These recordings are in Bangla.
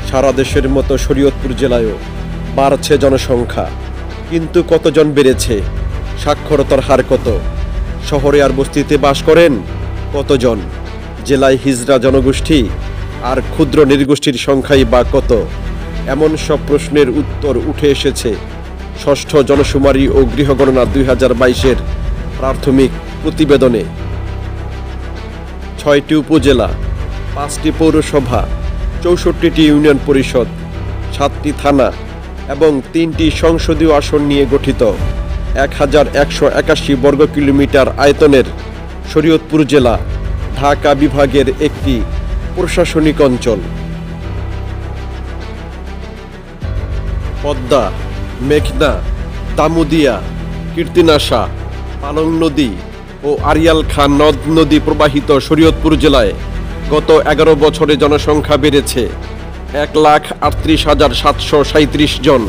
সারা দেশের মতো শরীয়তপুর জেলায়ও বাড়ছে জনসংখ্যা, কিন্তু কতজন বেড়েছে? সাক্ষরতার হার কত? শহরে আর বস্তিতে বাস করেন কতজন? জেলায় হিজড়া জনগোষ্ঠী আর ক্ষুদ্র নৃগোষ্ঠীর সংখ্যাই বা কত? এমন সব প্রশ্নের উত্তর উঠে এসেছে ষষ্ঠ জনশুমারি ও গৃহগণনা 2022-এর প্রাথমিক প্রতিবেদনে। 6টি উপজেলা, 5টি পৌরসভা, 64টি ইউনিয়ন পরিষদ, 7টি থানা এবং 3টি সংসদীয় আসন নিয়ে গঠিত 1181 বর্গ কিলোমিটার আয়তনের শরীয়তপুর জেলা ঢাকা বিভাগের একটি প্রশাসনিক অঞ্চল। পদ্মা, মেঘনা, দামুদিয়া, কীর্তিনাশা, পালং নদী ও আড়িয়াল খাঁ নদ নদী প্রবাহিত শরীয়তপুর জেলায় গত 11 বছরে জনসংখ্যা বেড়েছে 1,38,737 জন,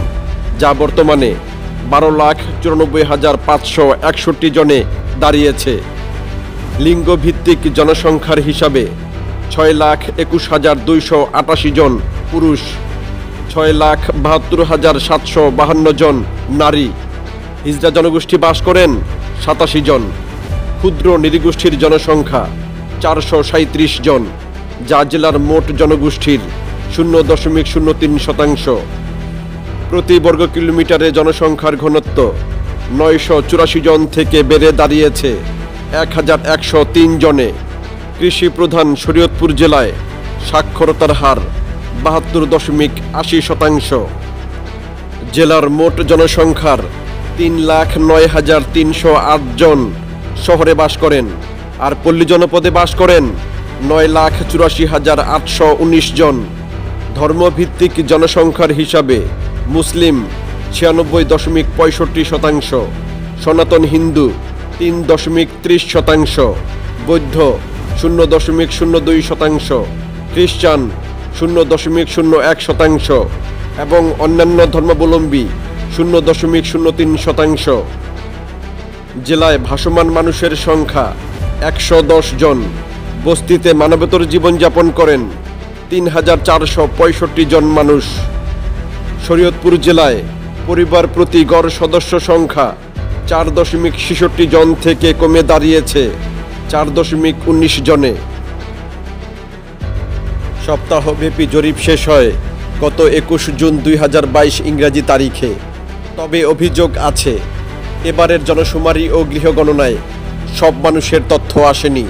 যা বর্তমানে 12,94,561 জনে দাঁড়িয়েছে। লিঙ্গভিত্তিক জনসংখ্যার হিসাবে 6,21,288 জন পুরুষ, 6,72,752 জন নারী। হিজড়া জনগোষ্ঠী বাস করেন 87 জন। ক্ষুদ্র নৃগোষ্ঠীর জনসংখ্যা 437 জন, যা জেলার মোট জনগোষ্ঠীর 0.03%। প্রতি বর্গ কিলোমিটারে জনসংখ্যার ঘনত্ব 984 জন থেকে বেড়ে দাঁড়িয়েছে 1,103 জনে। কৃষি প্রধান শরীয়তপুর জেলায় সাক্ষরতার হার 72.80%। জেলার মোট জনসংখ্যার 3,09,308 জন শহরে বাস করেন, আর পল্লী জনপদে বাস করেন 9,84,819 জন। ধর্মভিত্তিক জনসংখ্যার হিসাবে মুসলিম 96.65%, সনাতন হিন্দু 3.30%, বৌদ্ধ 0.02%, খ্রিস্টান 0.01% এবং অন্যান্য ধর্মাবলম্বী 0.03%। জেলায় ভাসমান মানুষের সংখ্যা 110 জন। বস্তিতে মানবেতর জীবনযাপন করেন 3,465 জন মানুষ। শরীয়তপুর জেলায় পরিবার প্রতি গড় সদস্য সংখ্যা 4.66 জন থেকে কমে দাঁড়িয়েছে 4.19 জনে। সপ্তাহব্যাপী জরিপ শেষ হয় গত 21 জুন 2022 ইংরাজি তারিখে। তবে অভিযোগ আছে, এবারের জনশুমারি ও গৃহগণনায় সব মানুষের তথ্য আসেনি।